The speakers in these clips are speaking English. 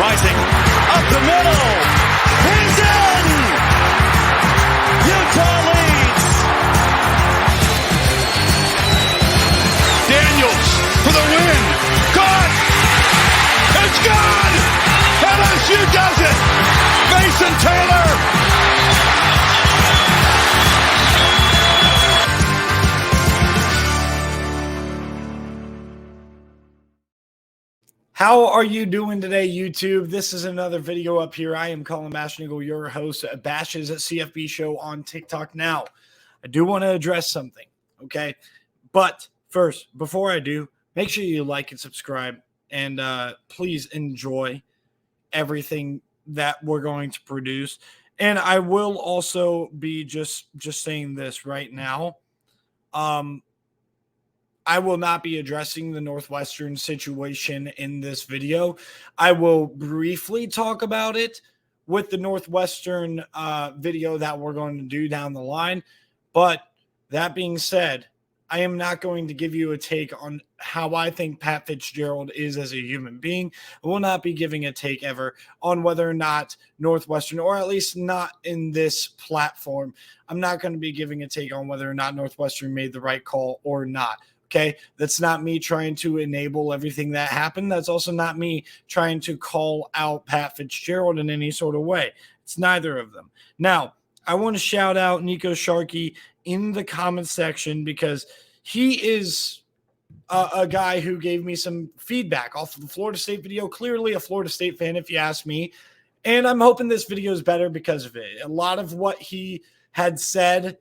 rising up the middle. He's in! Utah leads. Daniels for the win. Caught. It's gone. LSU does it. Mason Taylor. How are you doing today, YouTube? This is another video up here. I am Colin Bashnigal, your host at Bash's CFB show on TikTok. Now, I do want to address something, okay? But first, before I do, make sure you like and subscribe, and please enjoy everything that we're going to produce. And I will also be just saying this right now. I will not be addressing the Northwestern situation in this video. I will briefly talk about it with the Northwestern video that we're going to do down the line. But that being said, I am not going to give you a take on how I think Pat Fitzgerald is as a human being. I will not be giving a take ever on whether or not Northwestern, or at least not in this platform, I'm not going to be giving a take on whether or not Northwestern made the right call or not. Okay, that's not me trying to enable everything that happened. That's also not me trying to call out Pat Fitzgerald in any sort of way. It's neither of them. Now, I want to shout out Nico Sharkey in the comment section because he is a guy who gave me some feedback off of the Florida State video. Clearly a Florida State fan, if you ask me. And I'm hoping this video is better because of it. A lot of what he had said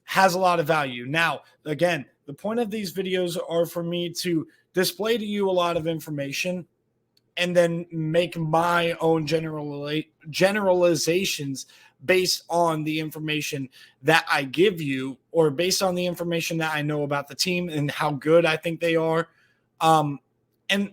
has a lot of value. Now, again, the point of these videos are for me to display to you a lot of information and then make my own generalizations based on the information that I give you, or based on the information that I know about the team and how good I think they are, and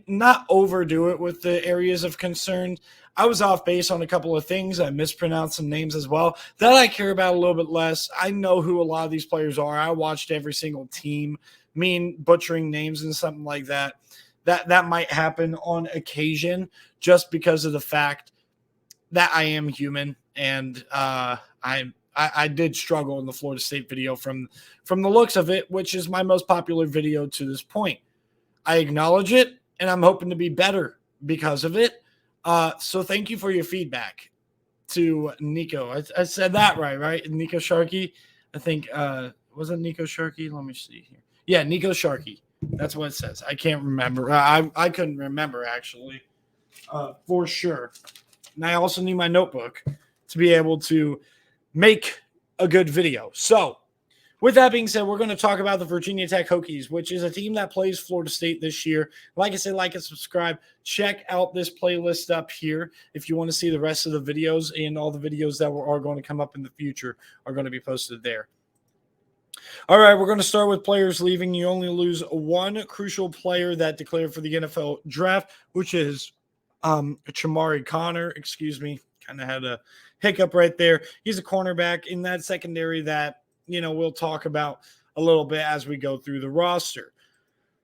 not overdo it with the areas of concern. I was off base on a couple of things. I mispronounced some names as well that I care about a little bit less. I know who a lot of these players are. I watched every single team. Butchering names and something like that. That might happen on occasion just because of the fact that I am human, and I did struggle in the Florida State video from the looks of it, which is my most popular video to this point. I acknowledge it, and I'm hoping to be better because of it. So thank you for your feedback to Nico. I said that right? Nico Sharkey. I think, was it Nico Sharkey? Let me see here. Yeah, Nico Sharkey. That's what it says. I can't remember. I couldn't remember, actually, for sure. And I also need my notebook to be able to make a good video. So with that being said, we're going to talk about the Virginia Tech Hokies, which is a team that plays Florida State this year. Like I said, like and subscribe. Check out this playlist up here if you want to see the rest of the videos, and all the videos that are going to come up in the future are going to be posted there. All right, we're going to start with players leaving. You only lose one crucial player that declared for the NFL draft, which is Chamari Connor. Excuse me, kind of had a hiccup right there. He's a cornerback in that secondary that, we'll talk about a little bit as we go through the roster.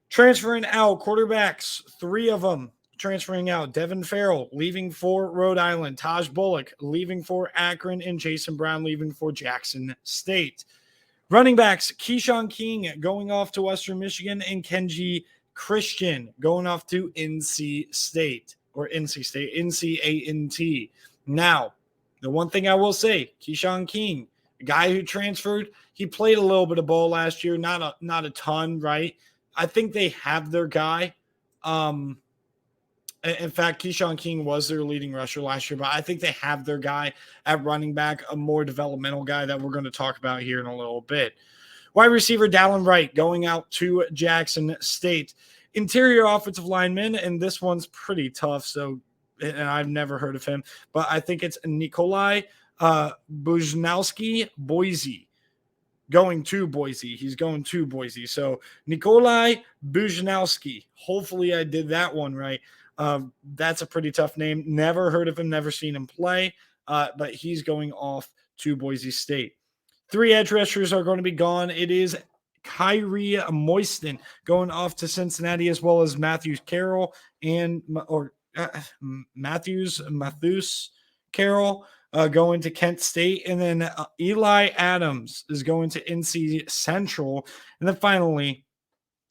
Transferring out, quarterbacks, 3 of them transferring out. Devin Farrell leaving for Rhode Island. Taj Bullock leaving for Akron. And Jason Brown leaving for Jackson State. Running backs, Keyshawn King going off to Western Michigan, and Kenji Christian going off to NC State. NCANT. Now, the one thing I will say, Keyshawn King, a guy who transferred, he played a little bit of ball last year, not a ton, right? I think they have their guy. In fact, Keyshawn King was their leading rusher last year, but I think they have their guy at running back, a more developmental guy that we're going to talk about here in a little bit. Wide receiver Dallin Wright going out to Jackson State. Interior offensive lineman, and this one's pretty tough, and I've never heard of him, but I think it's Nikolai Bujnowski, Boise. Going to Boise. He's going to Boise. So Nikolai Bujnowski. Hopefully I did that one right. That's a pretty tough name. Never heard of him, never seen him play, but he's going off to Boise State. 3 edge rushers are going to be gone. It is Kyrie Moisten going off to Cincinnati, as well as Matthew Carroll Matheus Carroll going to Kent State, and then Eli Adams is going to NC Central, and then finally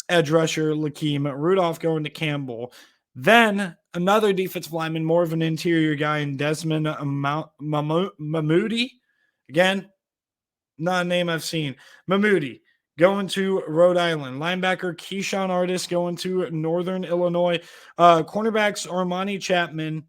edge rusher Lakeem Rudolph going to Campbell. Then another defensive lineman, more of an interior guy, in Desmond Mahmoudi. Again, not a name I've seen. Mahmoudi going to Rhode Island. Linebacker Keyshawn Artis going to Northern Illinois. Cornerbacks Armani Chapman,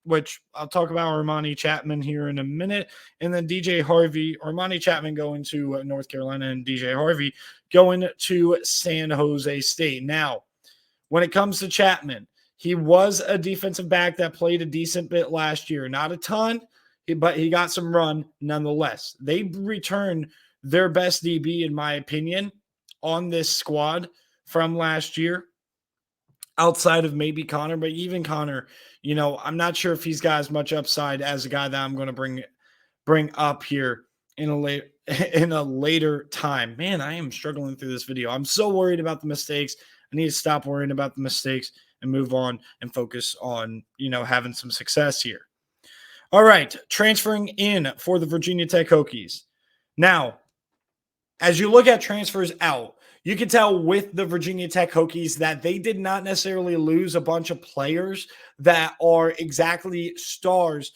which I'll talk about Armani Chapman here in a minute. And then DJ Harvey, Armani Chapman going to North Carolina, and DJ Harvey going to San Jose State. Now, when it comes to Chapman, he was a defensive back that played a decent bit last year. Not a ton, but he got some run nonetheless. They returned their best DB, in my opinion, on this squad from last year, outside of maybe Connor. But even Connor, I'm not sure if he's got as much upside as a guy that I'm going to bring up here in a later time. Man, I am struggling through this video. I'm so worried about the mistakes. I need to stop worrying about the mistakes and move on and focus on, having some success here. All right, transferring in for the Virginia Tech Hokies. Now, as you look at transfers out, you can tell with the Virginia Tech Hokies that they did not necessarily lose a bunch of players that are exactly stars.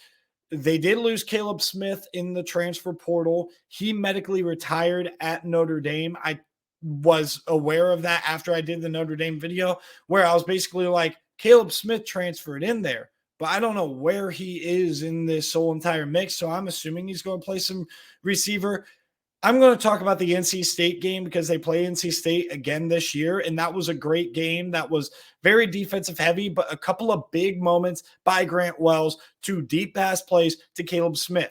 They did lose Caleb Smith in the transfer portal. He medically retired at Notre Dame. I was aware of that after I did the Notre Dame video, where I was basically like, Caleb Smith transferred in there, but I don't know where he is in this whole entire mix. So I'm assuming he's going to play some receiver. I'm going to talk about the NC State game because they play NC State again this year, and that was a great game. That was very defensive heavy, but a couple of big moments by Grant Wells, 2 deep pass plays to Caleb Smith.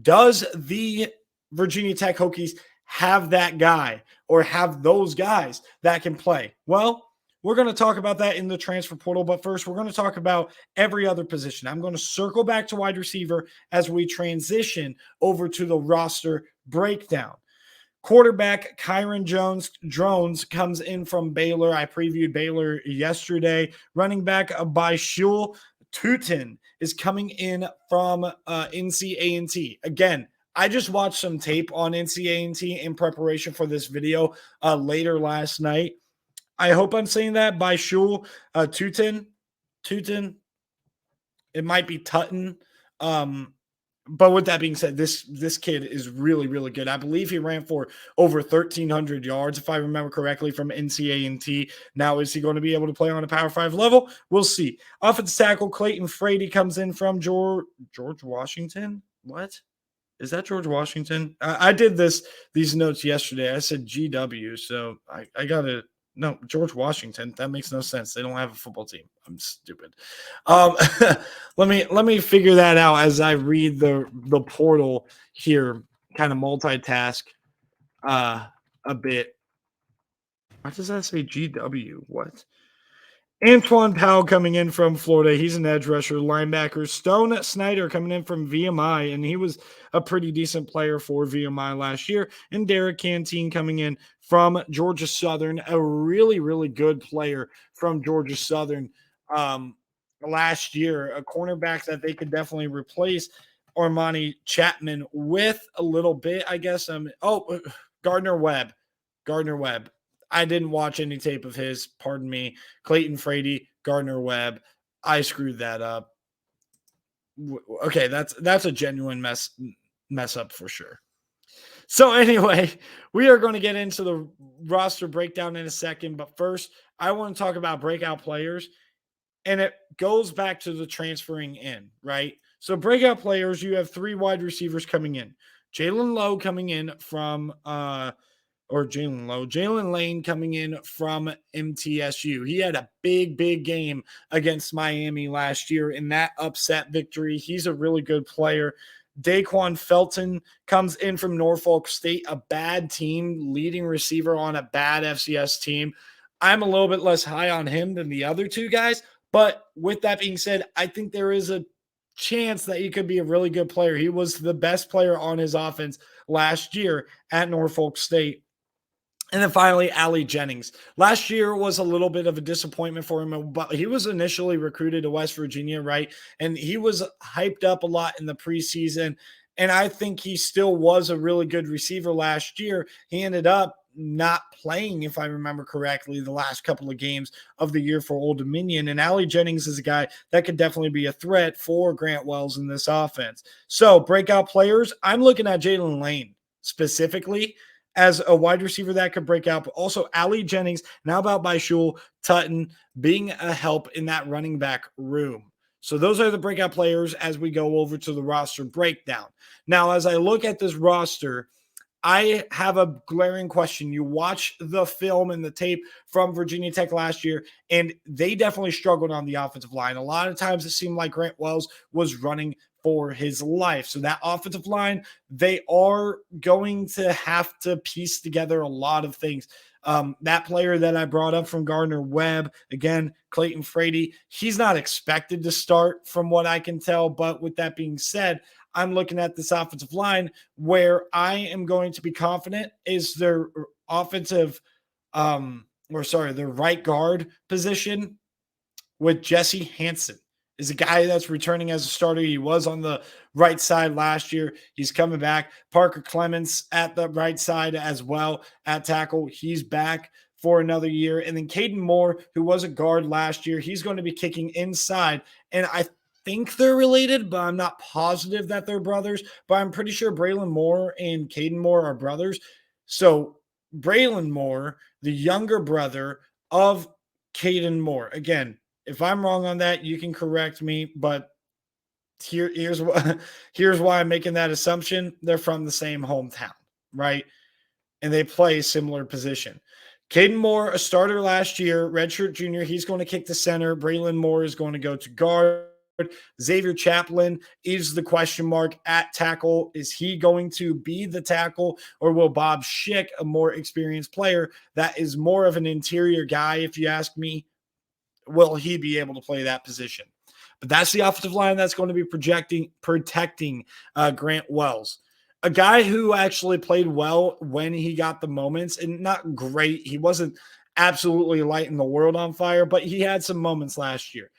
Does the Virginia Tech Hokies have that guy or have those guys that can play? Well, we're going to talk about that in the transfer portal, but first we're going to talk about every other position. I'm going to circle back to wide receiver as we transition over to the roster breakdown. Quarterback Kyron Drones comes in from Baylor. I previewed Baylor yesterday. Running back Baishul Tutin is coming in from NC-A&T. Again, I just watched some tape on NC-A&T in preparation for this video later last night. I hope I'm saying that. Baishul Tutin. It might be Tutton. But with that being said, this kid is really, really good. I believe he ran for over 1,300 yards, if I remember correctly, from NC-A&T. Now, is he going to be able to play on a Power 5 level? We'll see. Offensive tackle Clayton Frady comes in from George Washington. What? Is that George Washington? I did these notes yesterday. I said GW, so I got to – no, George Washington. That makes no sense. They don't have a football team. I'm stupid. Let me figure that out as I read the portal here, kind of multitask a bit. Why does that say GW? What? Antoine Powell coming in from Florida. He's an edge rusher, linebacker. Stone Snyder coming in from VMI, and he was a pretty decent player for VMI last year. And Derek Canteen coming in from Georgia Southern, a really, really good player from Georgia Southern last year, a cornerback that they could definitely replace Armani Chapman with a little bit, I guess. Gardner Webb. I didn't watch any tape of his. Pardon me. Clayton Frady, Gardner Webb. I screwed that up. Okay, that's a genuine mess up for sure. So anyway, we are going to get into the roster breakdown in a second. But first, I want to talk about breakout players. And it goes back to the transferring in, right? So breakout players, you have 3 wide receivers coming in. Jalen Lowe coming in from Jalen Lane coming in from MTSU. He had a big game against Miami last year in that upset victory. He's a really good player. Daquan Felton comes in from Norfolk State, a bad team, leading receiver on a bad FCS team. I'm a little bit less high on him than the other 2 guys. But with that being said, I think there is a chance that he could be a really good player. He was the best player on his offense last year at Norfolk State. And then finally, Ali Jennings. Last year was a little bit of a disappointment for him, but he was initially recruited to West Virginia, right? And he was hyped up a lot in the preseason. And I think he still was a really good receiver last year. He ended up not playing, if I remember correctly, the last couple of games of the year for Old Dominion. And Ali Jennings is a guy that could definitely be a threat for Grant Wells in this offense. So, breakout players, I'm looking at Jalen Lane specifically as a wide receiver that could break out, but also Ali Jennings, now about Byshul Tutton being a help in that running back room. So those are the breakout players as we go over to the roster breakdown. Now, as I look at this roster, I have a glaring question. You watch the film and the tape from Virginia Tech last year, and they definitely struggled on the offensive line. A lot of times it seemed like Grant Wells was running for his life. So that offensive line, they are going to have to piece together a lot of things. That player that I brought up from Gardner Webb, again, Clayton Frady, he's not expected to start from what I can tell. But with that being said, I'm looking at this offensive line where I am going to be confident is their offensive, their right guard position with Jesse Hansen is a guy that's returning as a starter. He was on the right side last year. He's coming back. Parker Clements at the right side as well at tackle. He's back for another year. And then Caden Moore, who was a guard last year, he's going to be kicking inside. And I think they're related, but I'm not positive that they're brothers. But I'm pretty sure Braylon Moore and Caden Moore are brothers. So Braylon Moore, the younger brother of Caden Moore. Again, if I'm wrong on that, you can correct me. But here's why I'm making that assumption. They're from the same hometown, right? And they play a similar position. Caden Moore, a starter last year, redshirt junior. He's going to kick the center. Braylon Moore is going to go to guard. Xavier Chaplin is the question mark at tackle. Is he going to be the tackle, or will Bob Schick, a more experienced player that is more of an interior guy, if you ask me, will he be able to play that position? But that's the offensive line that's going to be protecting Grant Wells. A guy who actually played well when he got the moments, and not great. He wasn't absolutely lighting the world on fire, but he had some moments last year.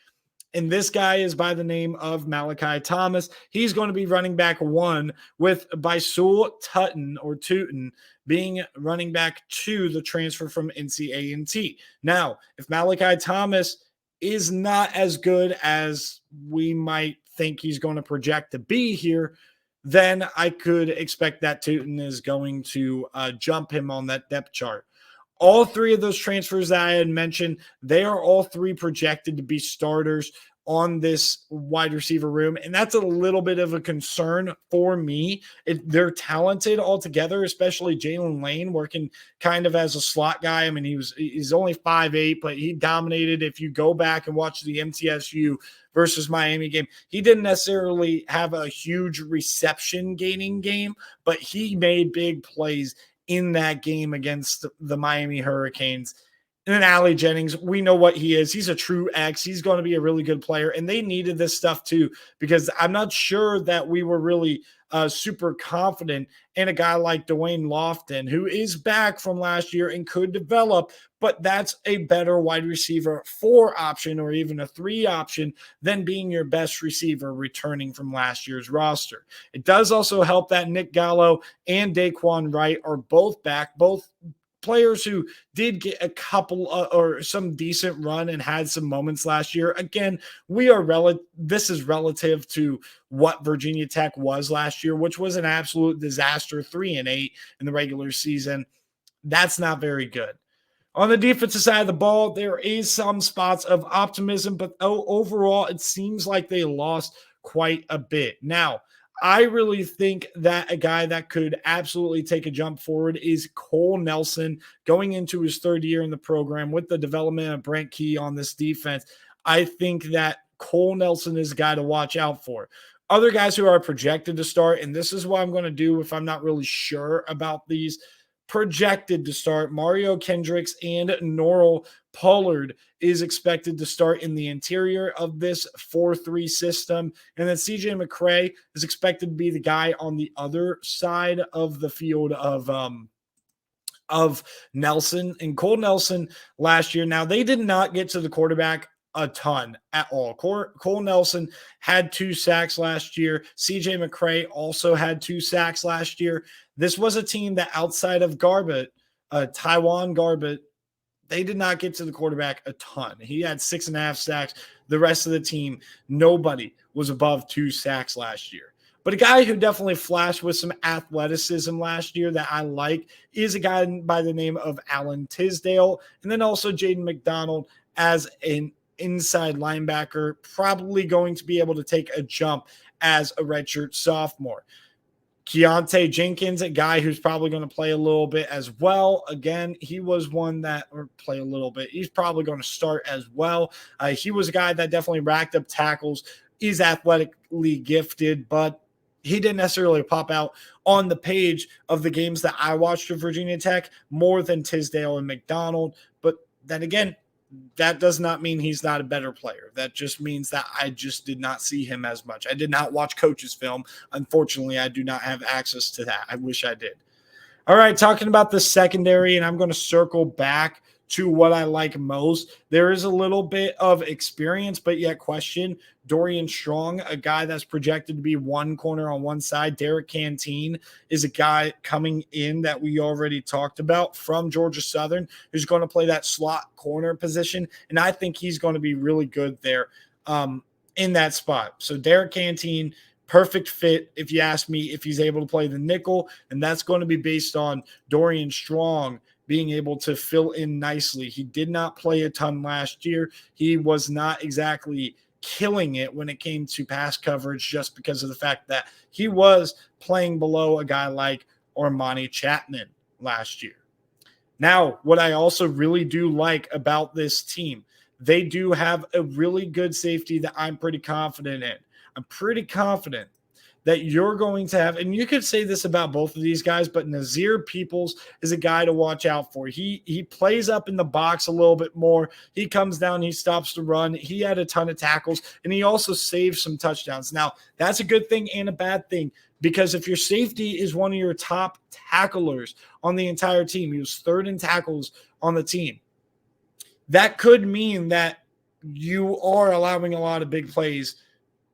And this guy is by the name of Malachi Thomas. He's going to be running back one with Byshul Tutton or Tootin being running back two, the transfer from NCA&T. Now, if Malachi Thomas is not as good as we might think he's going to project to be here, then I could expect that Tootin is going to jump him on that depth chart. All three of those transfers that I had mentioned, they are all three projected to be starters on this wide receiver room. And that's a little bit of a concern for me. They're talented altogether, especially Jalen Lane working kind of as a slot guy. I mean, he's only 5'8", but he dominated. If you go back and watch the MTSU versus Miami game, he didn't necessarily have a huge reception gaining game, but he made big plays in that game against the Miami Hurricanes. And then Ali Jennings, we know what he is. He's a true X. He's going to be a really good player. And they needed this stuff too, because I'm not sure that we were really super confident in a guy like Dwayne Lofton, who is back from last year and could develop, but that's a better wide receiver 4 option or even a 3 option than being your best receiver returning from last year's roster. It does also help that Nick Gallo and Daquan Wright are both back, both players who did get a couple or some decent run and had some moments last year. Again, this is relative to what Virginia Tech was last year, which was an absolute disaster, 3-8 in the regular season. That's not very good. On the defensive side of the ball, there is some spots of optimism, but overall, it seems like they lost quite a bit. Now, I really think that a guy that could absolutely take a jump forward is Cole Nelson going into his 3rd year in the program with the development of Brent Key on this defense. I think that Cole Nelson is a guy to watch out for. Other guys who are projected to start, and this is what I'm going to do if I'm not really sure about these, projected to start, Mario Kendricks and Norrell Pollard is expected to start in the interior of this 4-3 system. And then CJ McCray is expected to be the guy on the other side of the field of of Nelson and Cole Nelson last year. Now, they did not get to the quarterback a ton at all. Cole Nelson had 2 sacks last year. CJ McCray also had 2 sacks last year. This was a team that outside of Garbutt, Taiwan Garbutt, they did not get to the quarterback a ton. He had 6.5 sacks. The rest of the team, nobody was above 2 sacks last year. But a guy who definitely flashed with some athleticism last year that I like is a guy by the name of Alan Tisdale, and then also Jaden McDonald as an inside linebacker, probably going to be able to take a jump as a redshirt sophomore. Keontae Jenkins, a guy who's probably going to play a little bit as well. Again, he was one that, or play a little bit, he's probably going to start as well. He was a guy that definitely racked up tackles. He's athletically gifted, but he didn't necessarily pop out on the page of the games that I watched at Virginia Tech more than Tisdale and McDonald. But then again, that does not mean he's not a better player. That just means that I just did not see him as much. I did not watch coach's film. Unfortunately, I do not have access to that. I wish I did. All right, talking about the secondary, and I'm going to circle back to what I like most. There is a little bit of experience, but yet question. Dorian Strong, a guy that's projected to be one corner on one side. Derek Canteen is a guy coming in that we already talked about from Georgia Southern, who's going to play that slot corner position, and I think he's going to be really good there in that spot. So Derek Canteen, perfect fit, if you ask me, if he's able to play the nickel, and that's going to be based on Dorian Strong being able to fill in nicely. He did not play a ton last year. He was not exactly killing it when it came to pass coverage just because of the fact that he was playing below a guy like Armani Chapman last year. Now, what I also really do like about this team, they do have a really good safety that I'm pretty confident in. I'm pretty confident that you're going to have, and you could say this about both of these guys, but Nazir Peoples is a guy to watch out for. He plays up in the box a little bit more. He comes down, he stops the run. He had a ton of tackles, and he also saved some touchdowns. Now, that's a good thing and a bad thing, because if your safety is one of your top tacklers on the entire team, he was third in tackles on the team, that could mean that you are allowing a lot of big plays,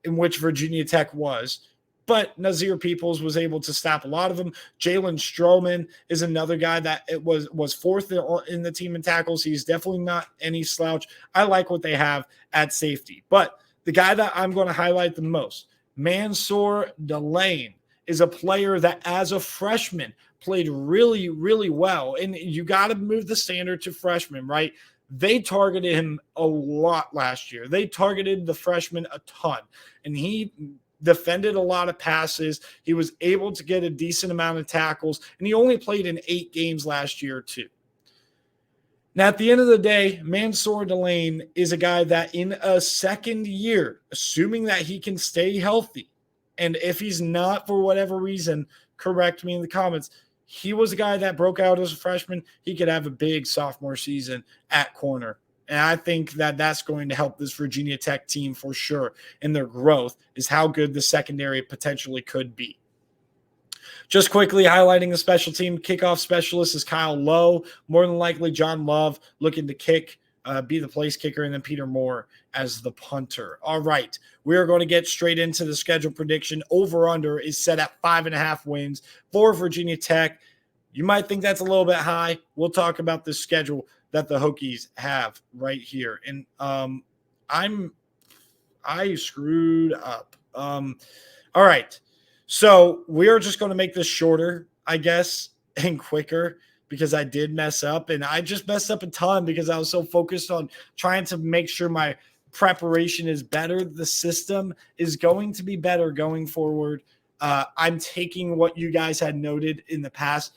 in which Virginia Tech was. But Nazir Peoples was able to stop a lot of them. Jalen Stroman is another guy that it was fourth in the team in tackles. He's definitely not any slouch. I like what they have at safety. But the guy that I'm going to highlight the most, Mansour Delane, is a player that as a freshman played really, really well. And you got to move the standard to freshmen, right? They targeted him a lot last year. They targeted the freshman a ton. And he defended a lot of passes. He was able to get a decent amount of tackles, and he only played in 8 games last year too. Now, at the end of the day, Mansour Delane is a guy that in a second year, assuming that he can stay healthy, and if he's not for whatever reason, correct me in the comments, he was a guy that broke out as a freshman. He could have a big sophomore season at corner. And I think that that's going to help this Virginia Tech team for sure in their growth, is how good the secondary potentially could be. Just quickly highlighting the special team, kickoff specialist is Kyle Lowe. More than likely, John Love looking to kick, be the place kicker, and then Peter Moore as the punter. All right, we are going to get straight into the schedule prediction. Over-under is set at 5.5 wins for Virginia Tech. You might think that's a little bit high. We'll talk about the schedule that the Hokies have right here. And I screwed up. All right. So we are just going to make this shorter, I guess, and quicker, because I did mess up. And I just messed up a ton because I was so focused on trying to make sure my preparation is better. The system is going to be better going forward. I'm taking what you guys had noted in the past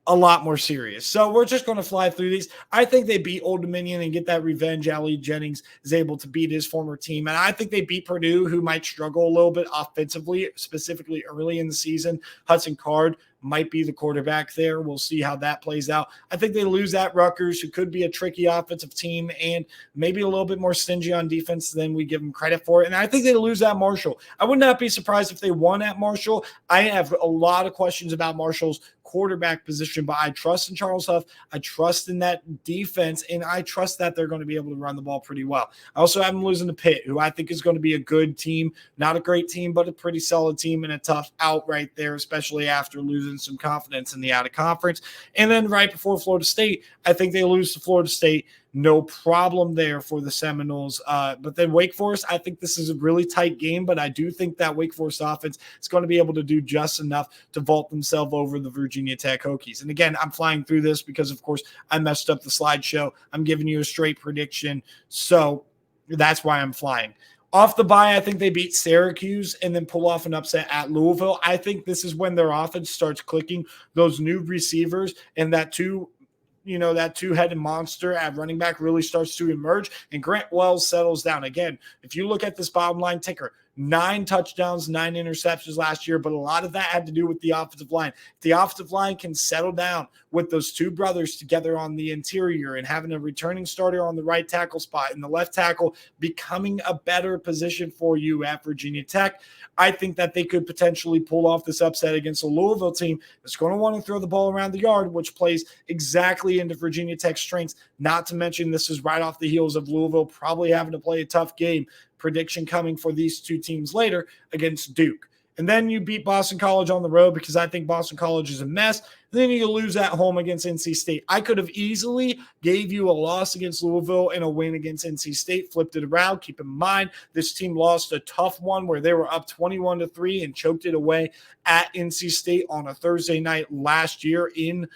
a lot more serious. So we're just going to fly through these. I think they beat Old Dominion and get that revenge. Ali Jennings is able to beat his former team. And I think they beat Purdue, who might struggle a little bit offensively, specifically early in the season. Hudson Card might be the quarterback there. We'll see how that plays out. I think they lose at Rutgers, who could be a tricky offensive team and maybe a little bit more stingy on defense than we give them credit for. And I think they lose at Marshall. I would not be surprised if they won at Marshall. I have a lot of questions about Marshall's quarterback position, but I trust in Charles Huff. I trust in that defense, and I trust that they're going to be able to run the ball pretty well. I also have them losing to Pitt, who I think is going to be a good team, not a great team, but a pretty solid team and a tough out right there, especially after losing some confidence in the out of conference. And then right before Florida State, I think they lose to Florida State. No problem there for the Seminoles. But then Wake Forest, I think this is a really tight game, but I do think that Wake Forest offense is going to be able to do just enough to vault themselves over the Virginia Tech Hokies. And again, I'm flying through this because, of course, I messed up the slideshow. I'm giving you a straight prediction, so that's why I'm flying. Off the bye, I think they beat Syracuse and then pull off an upset at Louisville. I think this is when their offense starts clicking. Those new receivers and that two-headed monster at running back really starts to emerge, and Grant Wells settles down. Again, if you look at this bottom line ticker, 9 touchdowns, 9 interceptions last year, but a lot of that had to do with the offensive line. The offensive line can settle down with those two brothers together on the interior and having a returning starter on the right tackle spot and the left tackle becoming a better position for you at Virginia Tech. I think that they could potentially pull off this upset against a Louisville team that's going to want to throw the ball around the yard, which plays exactly into Virginia Tech's strengths. Not to mention this is right off the heels of Louisville probably having to play a tough game. Prediction coming for these two teams later against Duke. And then you beat Boston College on the road because I think Boston College is a mess. And then you lose at home against NC State. I could have easily gave you a loss against Louisville and a win against NC State, flipped it around. Keep in mind, this team lost a tough one where they were up 21-3 and choked it away at NC State on a Thursday night last year in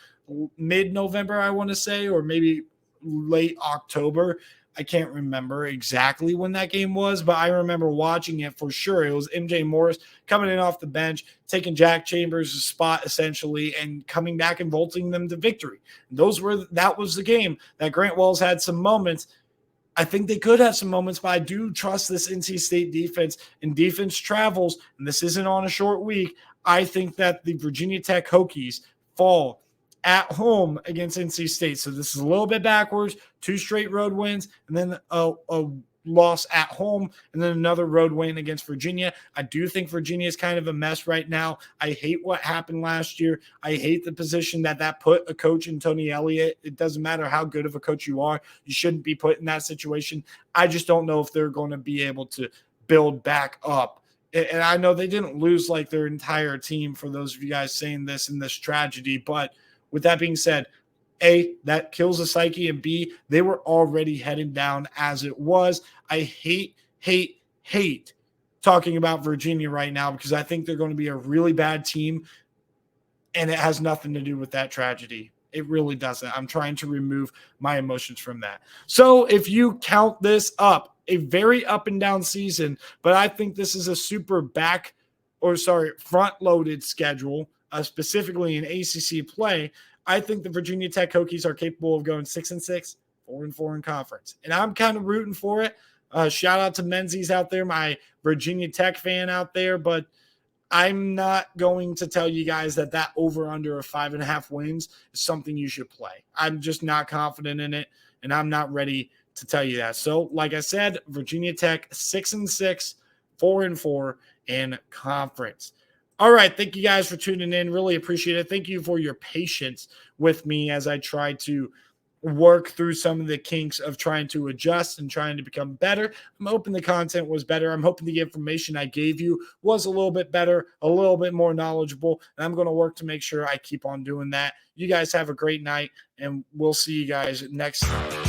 mid-November, I want to say, or maybe late October. I can't remember exactly when that game was, but I remember watching it for sure. It was MJ Morris coming in off the bench, taking Jack Chambers' spot essentially, and coming back and vaulting them to victory. That was the game that Grant Wells had some moments. I think they could have some moments, but I do trust this NC State defense, and defense travels, and this isn't on a short week. I think that the Virginia Tech Hokies fall at home against NC State. So this is a little bit backwards, 2 straight road wins, and then a loss at home, and then another road win against Virginia. I do think Virginia is kind of a mess right now. I hate what happened last year. I hate the position that put a coach in Tony Elliott. It doesn't matter how good of a coach you are. You shouldn't be put in that situation. I just don't know if they're going to be able to build back up. And I know they didn't lose like their entire team, for those of you guys saying this in this tragedy, but with that being said, A, that kills the psyche, and B, they were already heading down as it was. I hate talking about Virginia right now because I think they're going to be a really bad team, and it has nothing to do with that tragedy. It really doesn't. I'm trying to remove my emotions from that. So if you count this up, a very up and down season, but I think this is a super front-loaded schedule. Specifically in ACC play, I think the Virginia Tech Hokies are capable of going 6-6, 4-4 in conference. And I'm kind of rooting for it. Shout out to Menzies out there, my Virginia Tech fan out there, but I'm not going to tell you guys that over under of 5.5 wins is something you should play. I'm just not confident in it, and I'm not ready to tell you that. So, like I said, Virginia Tech 6-6, 4-4 in conference. All right. Thank you guys for tuning in. Really appreciate it. Thank you for your patience with me as I try to work through some of the kinks of trying to adjust and trying to become better. I'm hoping the content was better. I'm hoping the information I gave you was a little bit better, a little bit more knowledgeable, and I'm going to work to make sure I keep on doing that. You guys have a great night, and we'll see you guys next time.